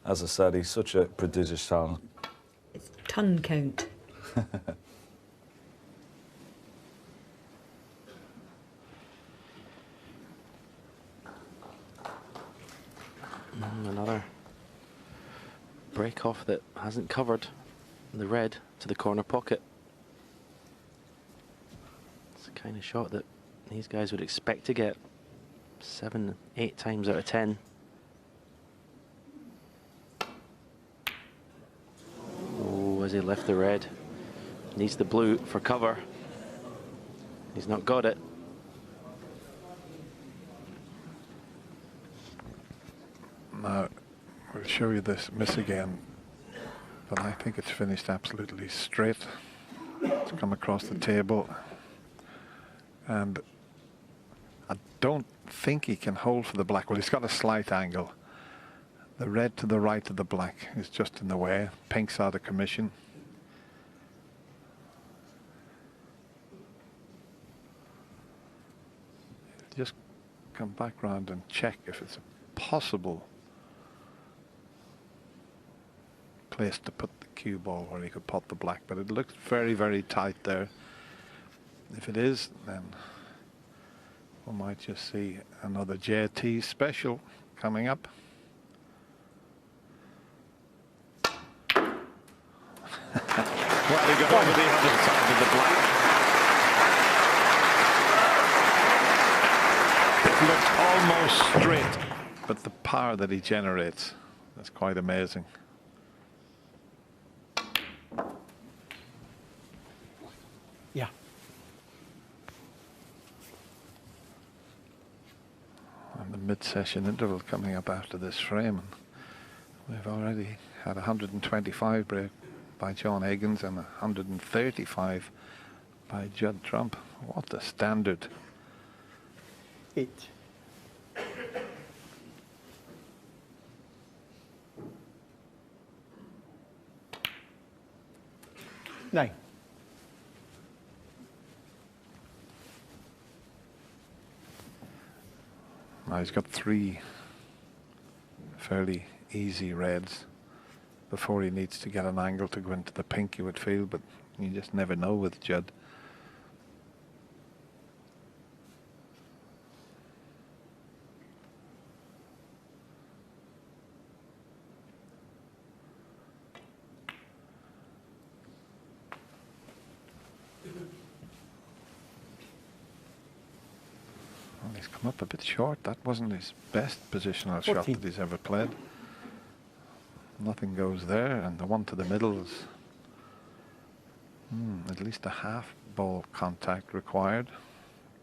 as I said, he's such a prodigious talent. It's ton count. Another break off that hasn't covered the red to the corner pocket. It's the kind of shot that these guys would expect to get 7, 8 times out of 10. Oh, as he left the red, needs the blue for cover. He's not got it. Now, we'll show you this miss again, but I think it's finished absolutely straight. It's come across the table, and I don't think he can hold for the black. Well, he's got a slight angle. The red to the right of the black is just in the way. Pink's out of commission. Just come back round and check if it's a possible place to put the cue ball where he could pot the black, but it looks very, very tight there. If it is, then we might just see another JT special coming up. Well, he got over the other side of the black. It looks almost straight, but the power that he generates, that's quite amazing. Yeah. And the mid-session interval coming up after this frame. And we've already had 125 break by John Higgins and 135 by Judd Trump. What a standard. 8. Nine. Now he's got 3 fairly easy reds before he needs to get an angle to go into the pink, you would feel, but you just never know with Judd. He's come up a bit short. That wasn't his best positional shot that he's ever played. Nothing goes there, and the one to the middle is at least a half ball contact required.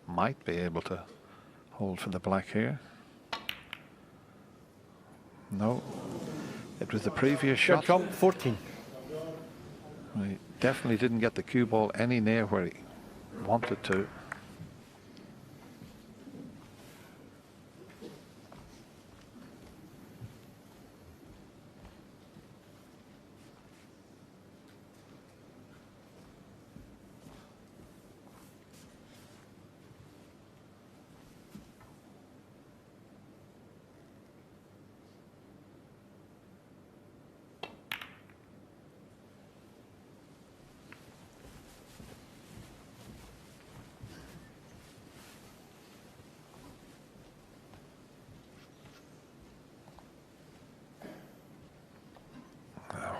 Might be able to hold for the black here. No, it was the previous shot. Trump 14. He definitely didn't get the cue ball any near where he wanted to.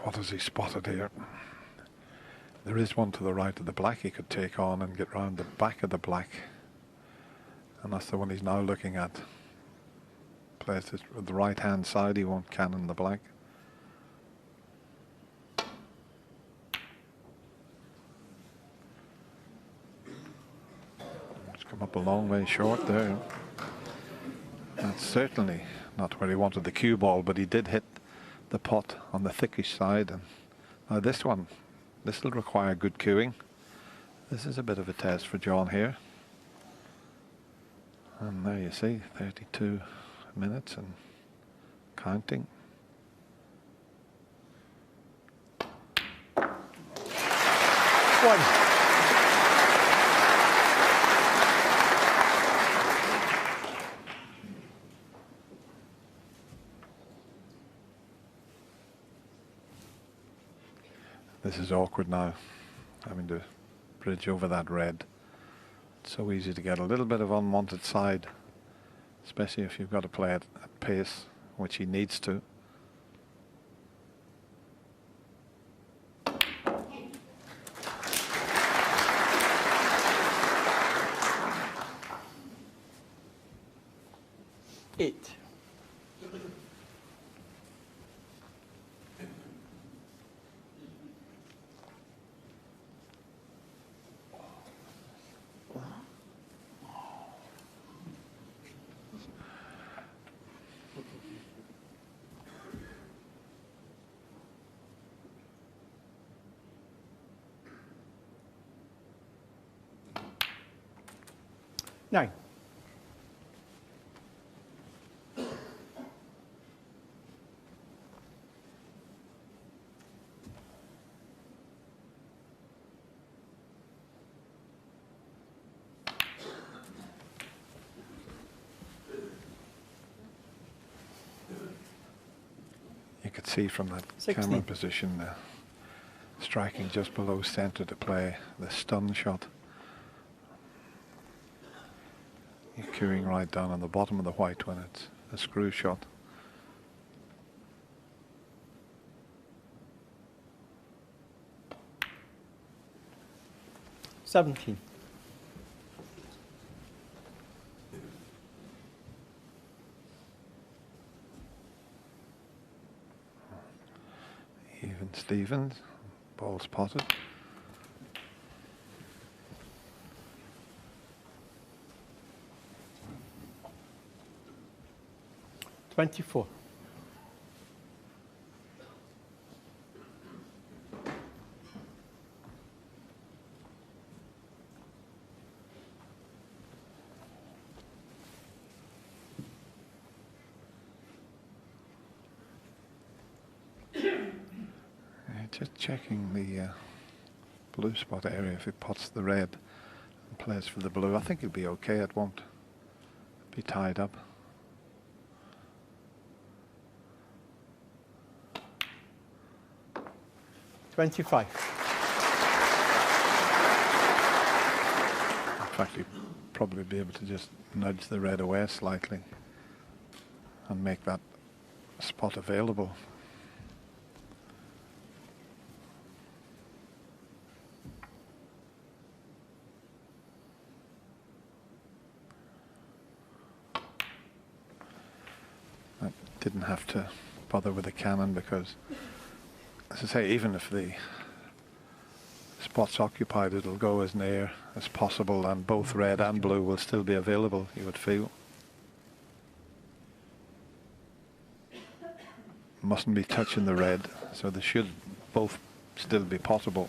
What has he spotted here? There is one to the right of the black he could take on and get round the back of the black. And that's the one he's now looking at. Placed it with the right hand side, he won't cannon the black. It's come up a long way short there. That's certainly not where he wanted the cue ball, but he did hit the pot on the thickish side. And now this one, this will require good cueing. This is a bit of a test for John here. And there you see, 32 minutes and counting. One. This is awkward now, having to bridge over that red. It's so easy to get a little bit of unwanted side, especially if you've got to play it at pace, which he needs to. Eight. Nine. You could see from that 16. camera position, striking just below center to play the stun shot. You're cueing right down on the bottom of the white when it's a screw shot. 17. Even Stevens, ball spotted. $24. Just checking the blue spot area if he pots the red and plays for the blue. I think he'll be okay. It won't be tied up. $25. In fact, he'd probably be able to just nudge the red away slightly and make that spot available. I didn't have to bother with the cannon because, as I say, even if the spot's occupied, it'll go as near as possible and both red and blue will still be available, you would feel. Mustn't be touching the red, so they should both still be possible.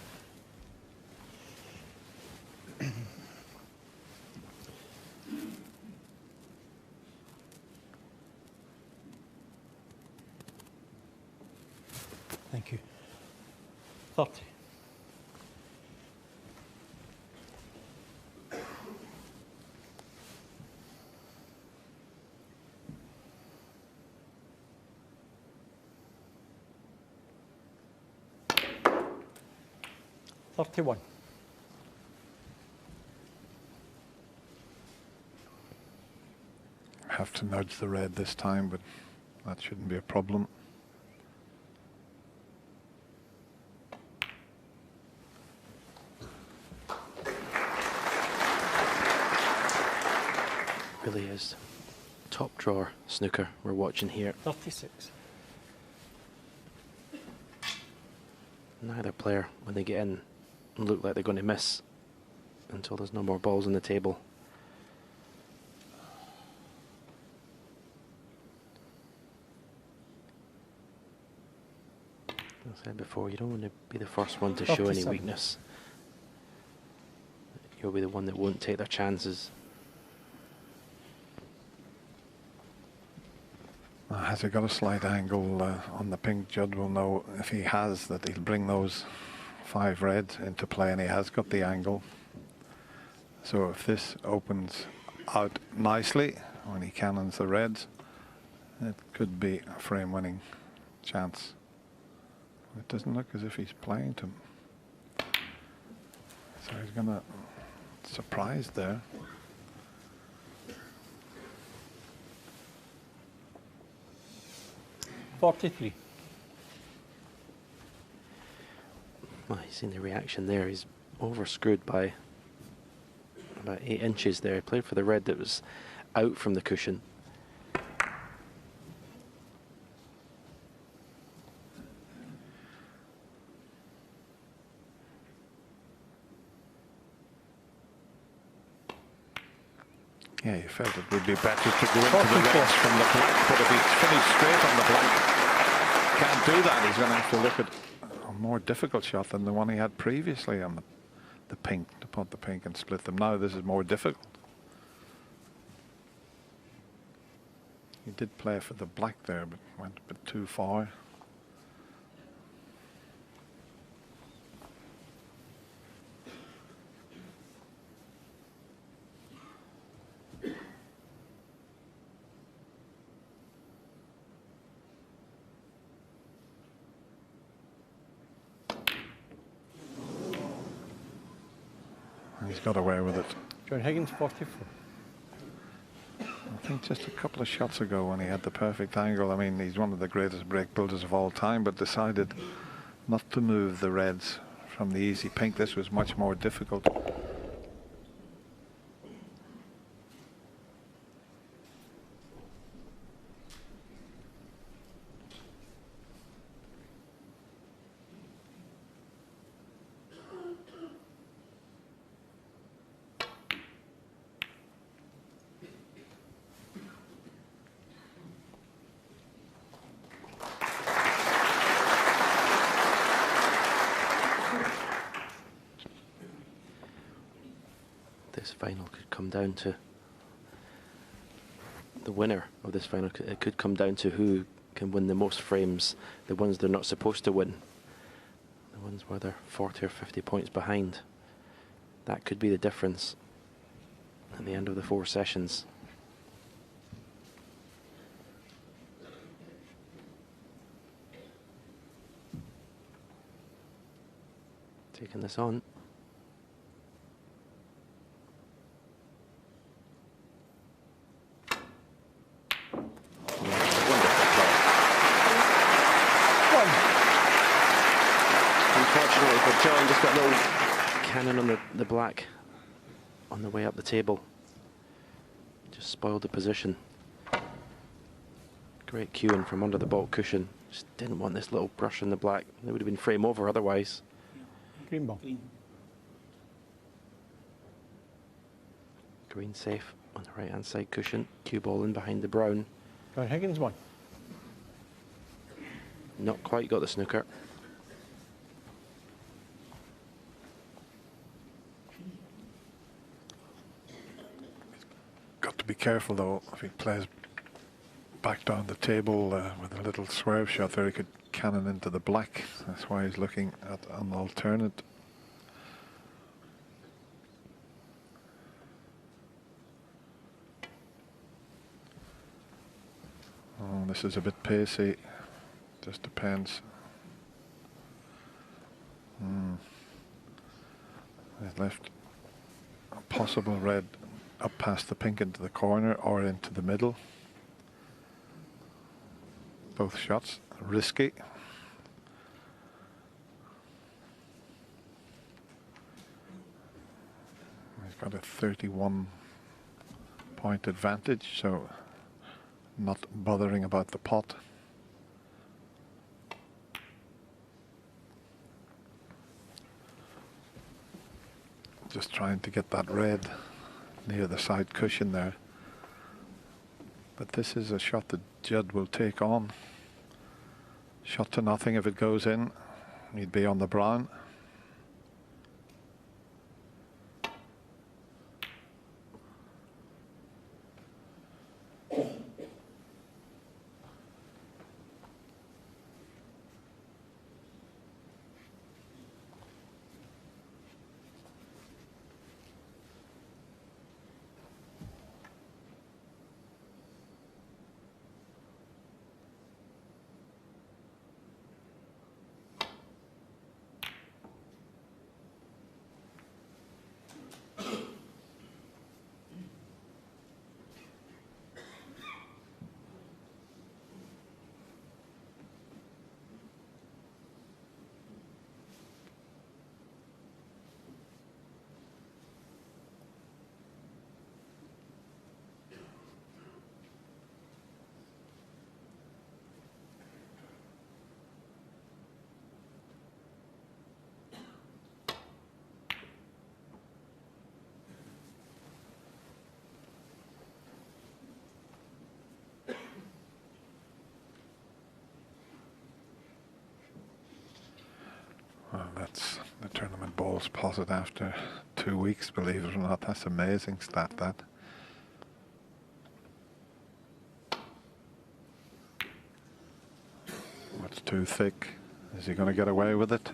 Thank you. 30. $31. Have to nudge the red this time, but that shouldn't be a problem. Really is top drawer snooker we're watching here. 36. Neither player, when they get in, look like they're going to miss until there's no more balls on the table. As I said before, you don't want to be the first one to show any 37. weakness. You'll be the one that won't take their chances. Has he got a slight angle on the pink? Judd will know if he has that he'll bring those 5 reds into play, and he has got the angle. So if this opens out nicely when he cannons the reds, it could be a frame winning chance It doesn't look as if he's playing to him. So he's going to surprise there. $43. Well, you've seen the reaction there. He's over-screwed by about 8 inches there. He played for the red that was out from the cushion. Yeah, he felt it would be better to go into the reds from the black, but if he's finished straight on the black, can't do that. He's going to have to look at a more difficult shot than the one he had previously on the pink, to put the pink and split them. Now this is more difficult. He did play for the black there, but went a bit too far. He's got away with it. John Higgins, 44. I think just a couple of shots ago when he had the perfect angle, I mean, he's one of the greatest break builders of all time, but decided not to move the reds from the easy pink. This was much more difficult. This final could come down to the winner of this final. It could come down to who can win the most frames, the ones they're not supposed to win, the ones where they're 40 or 50 points behind. That could be the difference at the end of the 4 sessions. Taking this on. Unfortunately for John, just got a little cannon on the black on the way up the table. Just spoiled the position. Great cueing from under the baulk cushion. Just didn't want this little brush in the black. It would have been frame over otherwise. Green ball. Green safe on the right hand side cushion. Cue ball in behind the brown. John Higgins, 1. Not quite got the snooker. Got to be careful though, if he plays back down the table with a little swerve shot there, he could cannon into the black. That's why he's looking at an alternate. Oh, this is a bit pacey. Just depends. He's left a possible red up past the pink into the corner or into the middle. Both shots risky. He's got a 31-point advantage, so not bothering about the pot. Just trying to get that red near the side cushion there. But this is a shot that Judd will take on. Shot to nothing if it goes in. He'd be on the brown. Well, that's the tournament ball spotted after 2 weeks, believe it or not. That's amazing stat, that. What's too thick? Is he going to get away with it?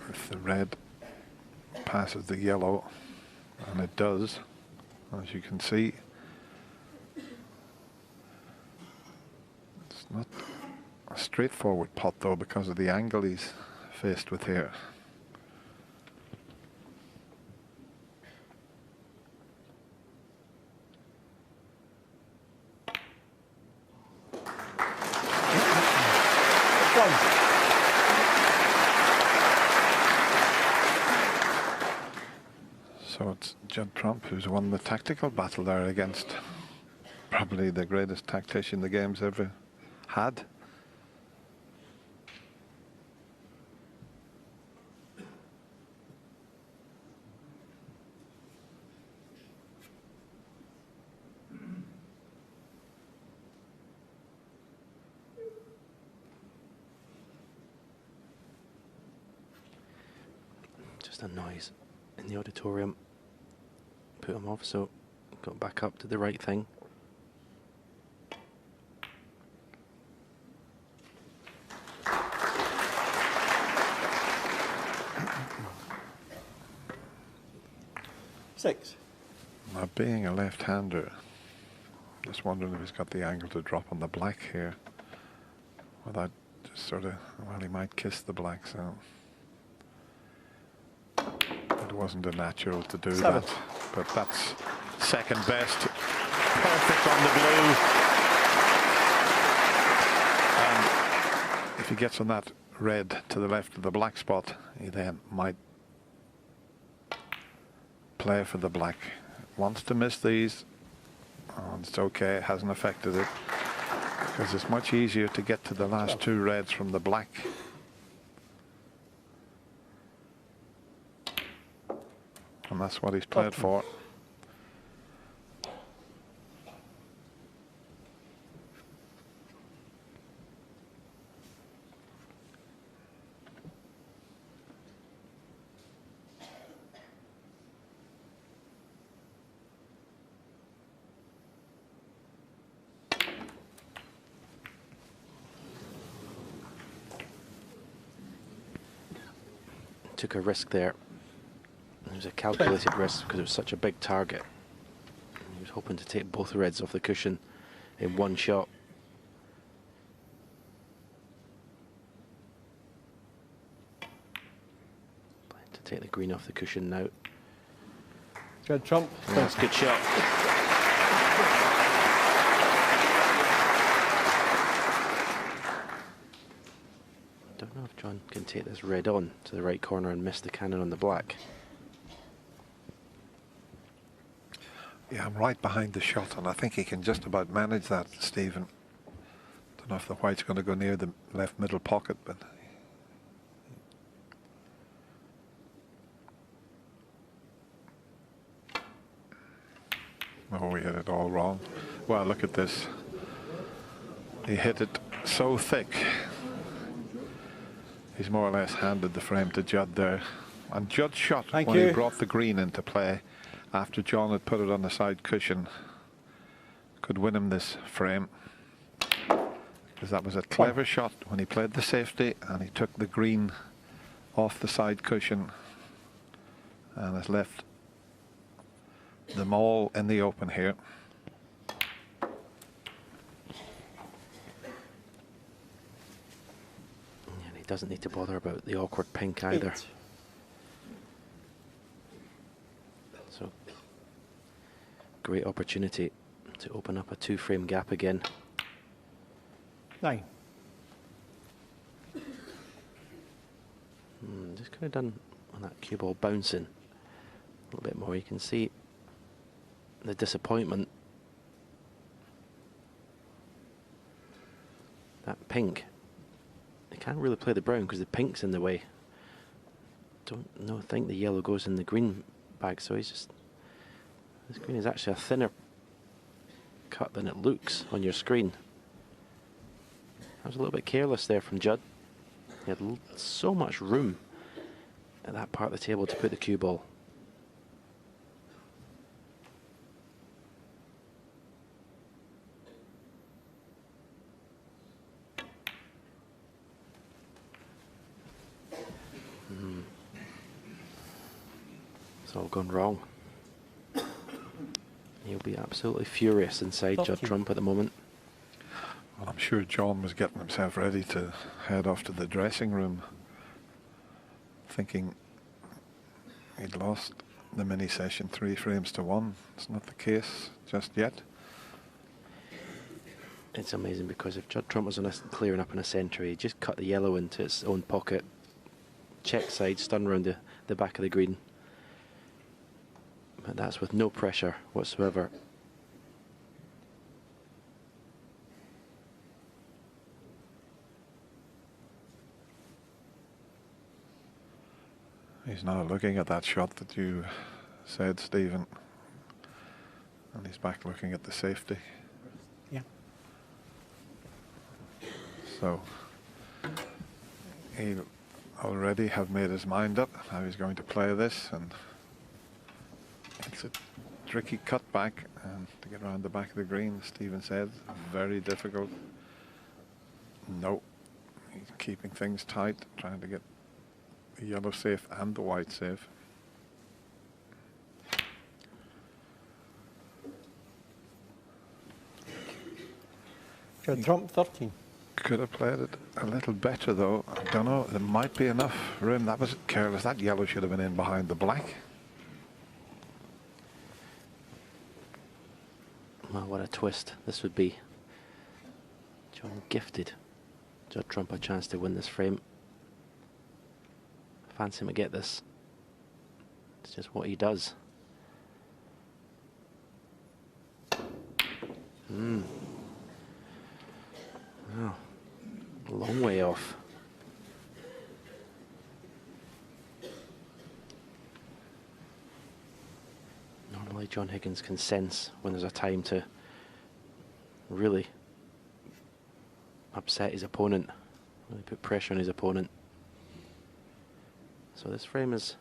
If the red passes the yellow, and it does, as you can see, it's not a straightforward pot though, because of the angle he's faced with here. So it's Judd Trump who's won the tactical battle there against probably the greatest tactician the game's ever had. Just a noise in the auditorium. Put him off, so got back up to the right thing. Six. Now, being a left-hander, just wondering if he's got the angle to drop on the black here without just sort of, well, he might kiss the black, so it wasn't a natural to do Seven. that. But that's second best. Perfect on the blue. And if he gets on that red to the left of the black spot, he then might play for the black. Wants to miss these. Oh, it's okay, it hasn't affected it, because it's much easier to get to the last two reds from the black. And that's what he's played for. Took a risk there. It was a calculated risk because it was such a big target. He was hoping to take both reds off the cushion in one shot. Planning to take the green off the cushion now. Judd Trump. Yeah, that's a good shot. Don't know if John can take this red on to the right corner and miss the cannon on the black. Yeah, I'm right behind the shot, and I think he can just about manage that, Stephen. Don't know if the white's going to go near the left middle pocket, but oh, we hit it all wrong. Well, look at this. He hit it so thick. He's more or less handed the frame to Judd there. And Judd shot when he brought the green into play after John had put it on the side cushion. Could win him this frame, because that was a clever shot when he played the safety and he took the green off the side cushion and has left them all in the open here. And he doesn't need to bother about the awkward pink either. So, great opportunity to open up a two-frame gap again. 9. Just could have done on that cue ball bouncing a little bit more. You can see the disappointment. That pink. They can't really play the brown because the pink's in the way. Think the yellow goes in the green bag, so he's just, this green is actually a thinner cut than it looks on your screen. was a little bit careless there from Judd. He had so much room at that part of the table to put the cue ball. It's all gone wrong. He'll be absolutely furious inside Judd Trump at the moment. Well, I'm sure John was getting himself ready to head off to the dressing room, thinking he'd lost the mini session 3 frames to 1. It's not the case just yet. It's amazing because if Judd Trump was on clearing up in a century, he'd just cut the yellow into its own pocket, check side, stun round the back of the green. But that's with no pressure whatsoever. He's now looking at that shot that you said, Stephen, and he's back looking at the safety. Yeah. So he already have made his mind up how he's going to play this, and it's a tricky cutback and to get around the back of the green. Stephen said very difficult. No, he's keeping things tight, trying to get the yellow safe and the white safe. Judd Trump 13. Could have played it a little better though. I don't know, there might be enough room. That was careless. That yellow should have been in behind the black. Well, what a twist this would be. John gifted Judd Trump a chance to win this frame. Fancy him to get this. It's just what he does. Oh, a long way off. Normally John Higgins can sense when there's a time to really upset his opponent, really put pressure on his opponent. So this frame is,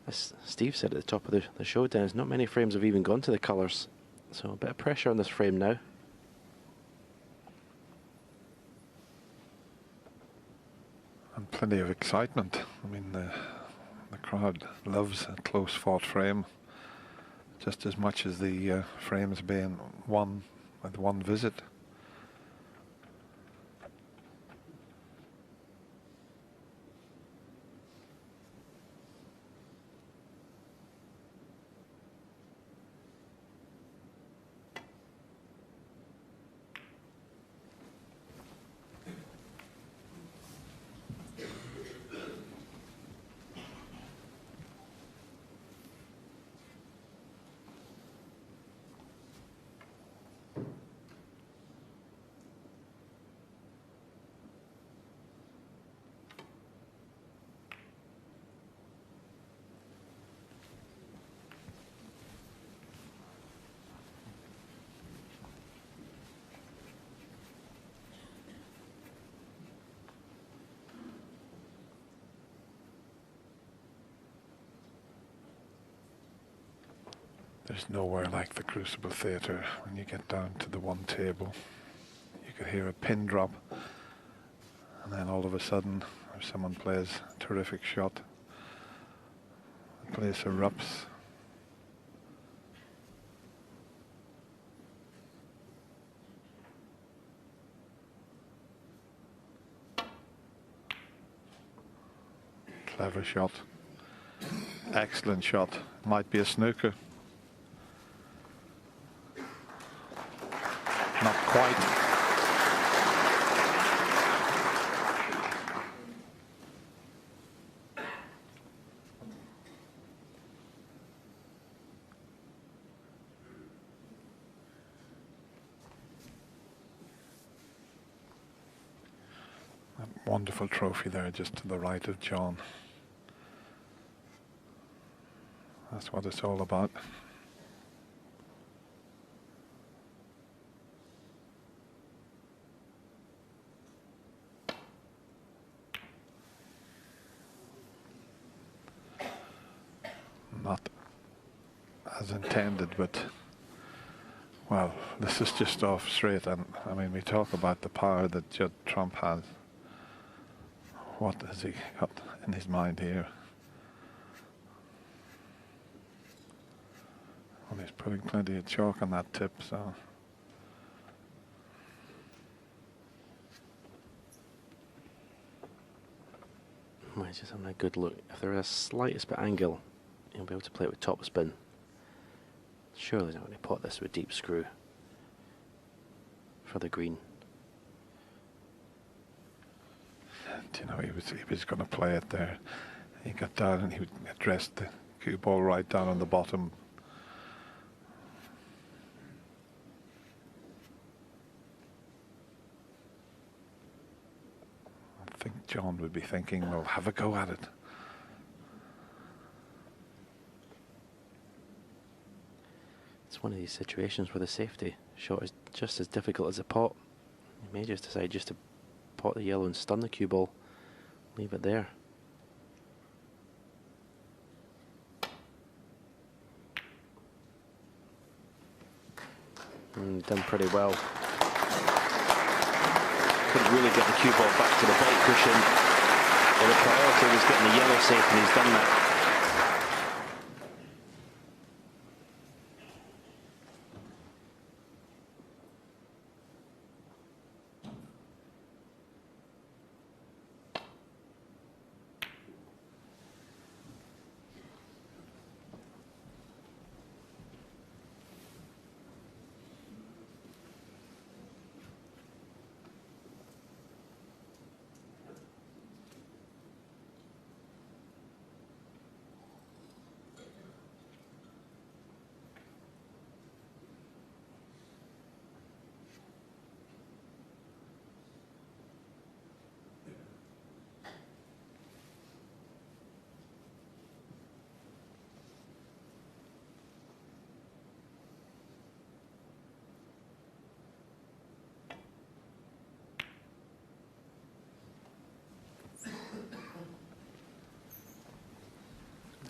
as Steve said at the top of the show, Dennis, not many frames have even gone to the colours. So a bit of pressure on this frame now. And plenty of excitement. I mean, the crowd loves a close fought frame just as much as the frames being won with one visit. There's nowhere like the Crucible Theatre when you get down to the one table. You could hear a pin drop, and then all of a sudden, if someone plays a terrific shot, the place erupts. Clever shot. Excellent shot. Might be a snooker. Not quite. A wonderful trophy there just to the right of John. That's what it's all about. as intended, but well, this is just off straight. And I mean, we talk about the power that Judd Trump has. What has he got in his mind here? Well, he's putting plenty of chalk on that tip, so. Well, he's just having a good look. If there is a slightest bit angle, he'll be able to play it with top spin. Surely he's not going to pot this with deep screw for the green. And, you know, he was going to play it there. He got down and he addressed the cue ball right down on the bottom. I think John would be thinking, well, have a go at it. It's one of these situations where the safety shot is just as difficult as a pot. You may just decide just to pot the yellow and stun the cue ball. Leave it there. Done pretty well. Couldn't really get the cue ball back to the white cushion. Well, the priority was getting the yellow safe, and he's done that.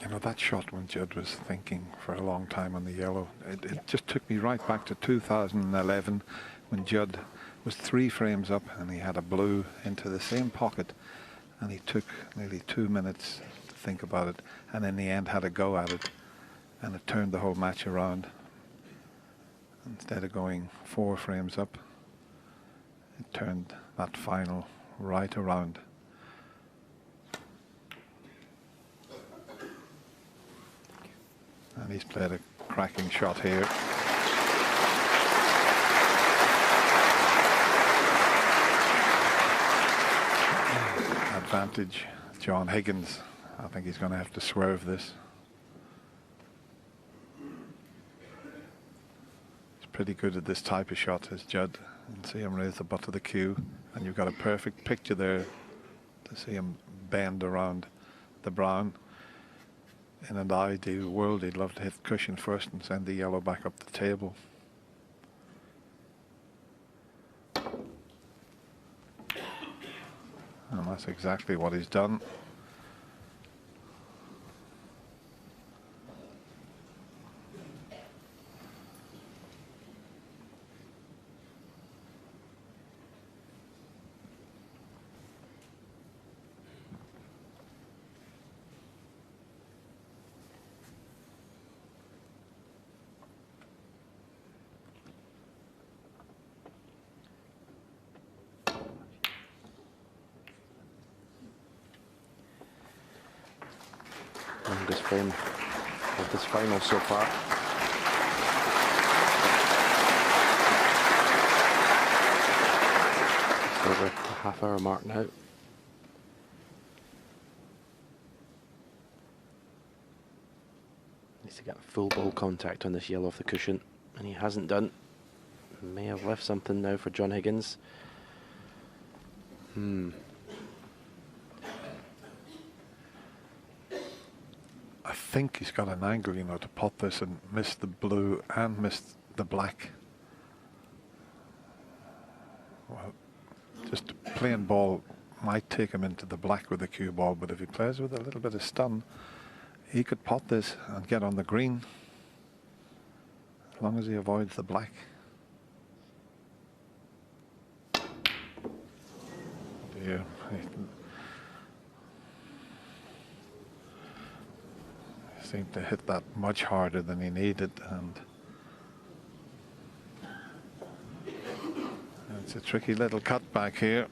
You know, that shot when Judd was thinking for a long time on the yellow, it just took me right back to 2011 when Judd was 3 frames up and he had a blue into the same pocket, and he took nearly 2 minutes to think about it, and in the end had a go at it, and it turned the whole match around. Instead of going 4 frames up, it turned that final right around. And he's played a cracking shot here. Advantage, John Higgins. I think he's going to have to swerve this. He's pretty good at this type of shot, as Judd. And see him raise the butt of the cue, and you've got a perfect picture there to see him bend around the brown. In an ideal world, he'd love to hit the cushion first and send the yellow back up the table. And that's exactly what he's done. Longest frame of this final so far. Just over the half-hour mark now. Needs to get full ball contact on this yellow off the cushion, and he hasn't done. May have left something now for John Higgins. I think he's got an angle, you know, to pot this and miss the blue and miss the black. Well, just plain ball might take him into the black with the cue ball, but if he plays with a little bit of stun, he could pot this and get on the green. as long as he avoids the black. Dear. He seemed to hit that much harder than he needed, and it's a tricky little cut back here.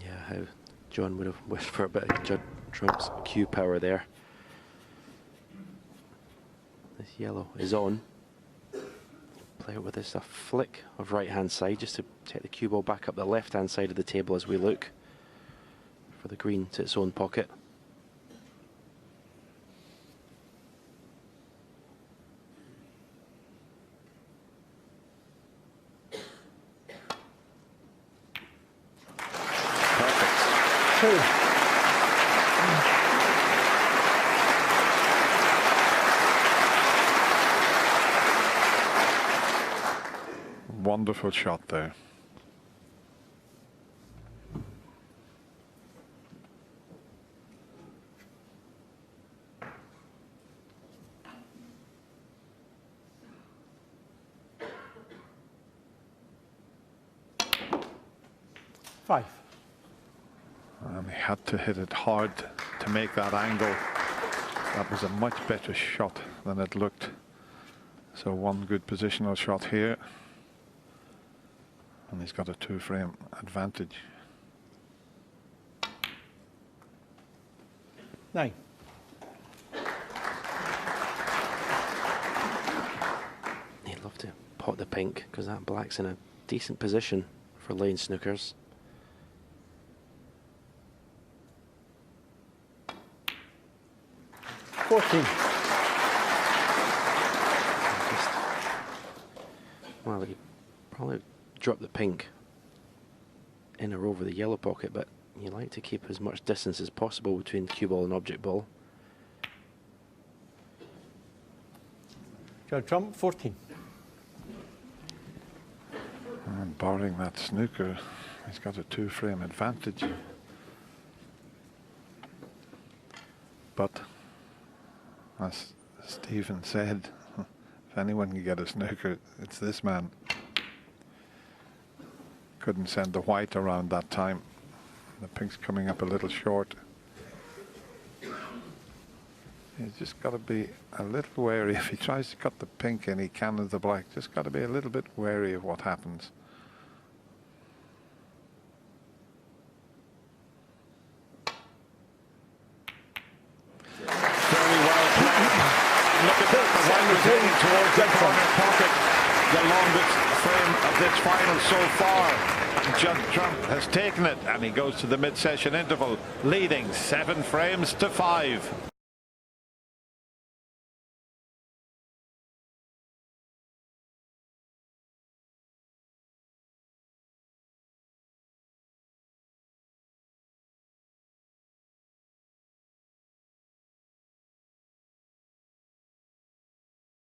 Yeah, how John would have wished for a bit of Judd Trump's cue power there. This yellow is on. Play it with this a flick of right hand side just to take the cue ball back up the left hand side of the table as we look for the green to its own pocket. Wonderful shot there. Five. And he had to hit it hard to make that angle. That was a much better shot than it looked. So one good positional shot here. And he's got a 2-frame advantage. 9. He'd love to pot the pink because that black's in a decent position for lane snookers. Well, he probably dropped the pink in or over the yellow pocket, but you like to keep as much distance as possible between cue ball and object ball. Judd Trump, 14. And barring that snooker, he's got a 2-frame advantage. But as Stephen said, if anyone can get a snooker, it's this man. Couldn't send the white around that time. The pink's coming up a little short. He's just got to be a little wary. If he tries to cut the pink and he cannons the black, just got to be a little bit wary of what happens. Very well played. Look at that. The white was heading towards the corner pocket. The longest frame of this final so far. Judd Trump has taken it, and he goes to the mid-session interval, leading 7 frames to 5.